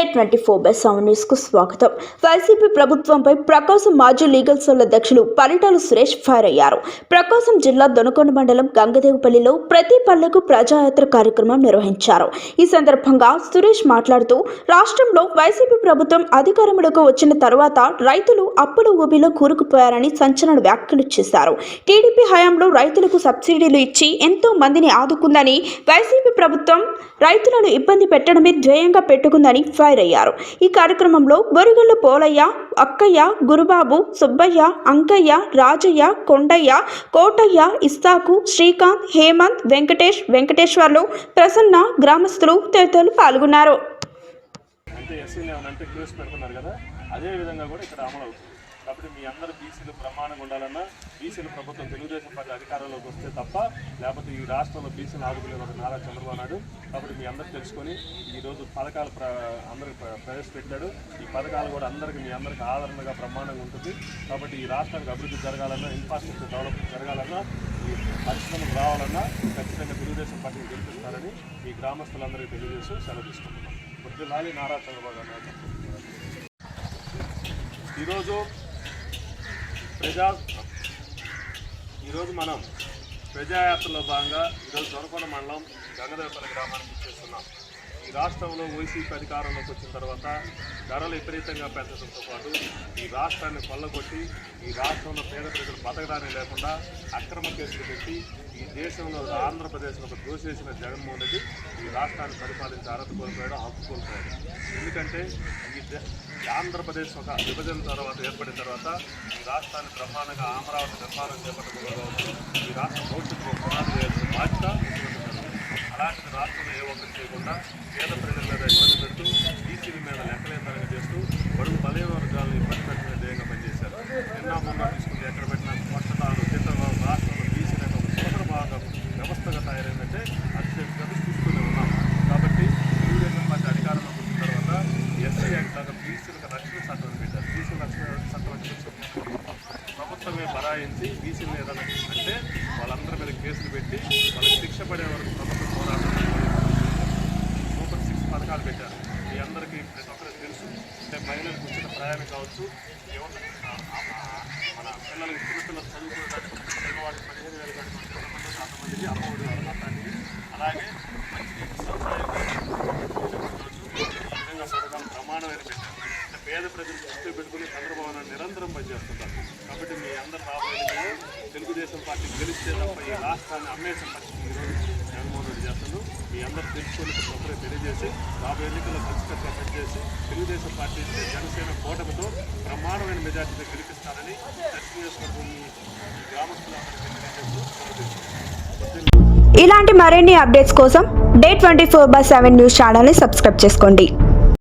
Day24/7 news కు స్వాగతం. YCP ప్రభుత్వంపై ప్రకాశం మాజీ లీగల్ సెల్ అధ్యక్షులు పరిటాల సురేష్ ఫైర్ అయ్యారు. ప్రకాశం జిల్లా దొనకొండ మండలం గంగదేవుపల్లిలో ప్రతి పల్లెకు ప్రజాయాత్ర కార్యక్రమం నిర్వహించారు. ఈ సందర్భంగా సురేష్ మాట్లాడుతూ రాష్ట్రంలో వైసీపీ ప్రభుత్వం అధికారంలోకి వచ్చిన తర్వాత రైతులు అప్పుల ఊబిలో కూరుకుపోయారని సంచలన వ్యాఖ్యలు చేశారు. టీడీపీ హయాంలో రైతులకు సబ్సిడీలు ఇచ్చి ఎంతో మందిని ఆదుకుందని, వైసీపీ ప్రభుత్వం రైతులను ఇబ్బంది పెట్టడమే ధ్యేయంగా పెట్టుకుందని ఫైర్ అయ్యారు. ఈ కార్యక్రమంలో బొరిగొల్ల పోలయ్య, అక్కయ్య, గురుబాబు, సుబ్బయ్య, అంకయ్య, రాజయ్య, కొండయ్య, కోటయ్య, ఇస్తాకు, శ్రీకాంత్, హేమంత్, వెంకటేష్, వెంకటేశ్వర్లు, ప్రసన్న, గ్రామస్తులు తదితరులు పాల్గొన్నారు. కాబట్టి మీ అందరూ బీసీలు ప్రమాణంగా ఉండాలన్నా బీసీలు ప్రభుత్వం తెలుగుదేశం పార్టీ అధికారంలోకి వస్తే తప్ప లేకపోతే ఈ రాష్ట్రంలో బీసీలు ఆదుకునే ఒక నారా చంద్రబాబు నాయుడు. కాబట్టి మీ అందరూ తెలుసుకొని ఈరోజు పథకాలు అందరికి ప్రవేశపెట్టాడు. ఈ పథకాలు కూడా మీ అందరికి ఆదరణగా బ్రహ్మాండంగా ఉంటుంది. కాబట్టి ఈ రాష్ట్రానికి అభివృద్ధి జరగాలన్నా, ఇన్ఫ్రాస్ట్రక్చర్ డెవలప్మెంట్ జరగాలన్నా, ఈ పరిశ్రమలు రావాలన్నా ఖచ్చితంగా తెలుగుదేశం పార్టీని గెలిపిస్తారని ఈ గ్రామస్తులందరికీ తెలియజేస్తూ సెలవు తీసుకుంటున్నాం. పొద్దులాలి నారా చంద్రబాబు నాయుడు. ఈరోజు మనం ప్రజాయాత్రలో భాగంగా ఈరోజు దొనకొండ మండలం గంగదేవపల్లి గ్రామానికి ఇచ్చేస్తున్నాం. ఈ రాష్ట్రంలో వైసీపీ అధికారంలోకి వచ్చిన తర్వాత ధరలు విపరీతంగా పెంచడంతో పాటు ఈ రాష్ట్రాన్ని కొల్లగొట్టి ఈ రాష్ట్రంలో పేద ప్రజలు బతకడాన్ని లేకుండా అక్రమ కేసులు పెట్టి ఈ దేశంలో ఆంధ్రప్రదేశ్లో ఒక దోషేసిన జగన్మోహన్ రెడ్డి ఈ రాష్ట్రాన్ని పరిపాలించి అర్హత కోల్పోయాడు, హక్కు కోల్పోయాడు. ఎందుకంటే ఈ ఆంధ్రప్రదేశ్ ఒక విభజన తర్వాత ఏర్పడిన తర్వాత ఈ రాష్ట్రాన్ని బ్రహ్మాండంగా అమరావతి నిర్మాణం చేపట్టడం ఈ రాష్ట్ర భవిష్యత్తు పునాది వేయాల్సిన బాధ్యత. అలాంటి రాష్ట్రంలో ఏ ఒక్కటి చేయకుండా పేద ప్రజల మీద ఇబ్బంది పెడుతూ బీసీల మీద లెక్కలేందనగా చేస్తూ బడుగు బలహీన వర్గాలను ఇబ్బంది పెట్టిన ధ్యేయంగా పనిచేశారు. నిన్న మొన్న తీసుకుంటే ఎక్కడ పెట్టిన కొట్టడాలు, తిట్టడాలు రాష్ట్రంలో బీసీల యొక్క సోదర భాగం వ్యవస్థగా తయారైందంటే అత్యంత చూస్తూనే ఉన్నాం. కాబట్టి తెలుగుదేశం పార్టీ అధికారంలోకి వచ్చిన తర్వాత ఎస్సీ యాక్ట్ లాగా బీసీలకు రక్షణ చట్టం పెట్టారు. బీసీల రక్షణ చట్టం ప్రభుత్వమే బరాయించి బీసీల మీద అంటే వాళ్ళందరి మీద కేసులు పెట్టి వాళ్ళకి శిక్ష పడే వరకు ప్రభుత్వం పోరాటం సూపర్ 6 పథకాలు పెట్టారు. మీ అందరికీ ప్రతి ఒక్కరికి తెలుసు. అంటే మహిళలకు ఉచిత ప్రయాణం కావచ్చు, మన పిల్లలకి చిన్నపిల్లలు చదువుకోవడానికి వాటికి 15,000 కట్టుకుంటే అంతమందికి అమ్మఒడి అలాంటివి. అలాగే ఈ విధంగా పథకాలు ప్రమాణమైన పెట్టారు. అంటే పేద ప్రజలు దృష్టి పెట్టుకుని చంద్రబాబు నాయుడు నిరంతరం పనిచేస్తున్నారు. కాబట్టి మీ అందరు రాబోయే తెలుగుదేశం పార్టీ గెలిస్తే తప్ప ఈ రాష్ట్రాన్ని అమ్మేసే పరిస్థితి ఈరోజు జగన్మోహన్ రెడ్డి చేస్తున్నారు. మీ అందరూ తెలుసుకొని ప్రతి ఒక్కరే తెలియజేసి రాబోయే ఎన్నికల్లో ఖచ్చితంగా పనిచేసి తెలుగుదేశం పార్టీ జనసేన కూటమితో బ్రహ్మాండమైన మెజార్టీతో గెలిపిస్తారని ఈ గ్రామస్తులందరికీ తెలియజేస్తూ ఇలాంటి మరిన్ని అప్డేట్స్ కోసం Day24/7 న్యూస్ ఛానల్ని సబ్స్క్రైబ్ చేసుకోండి.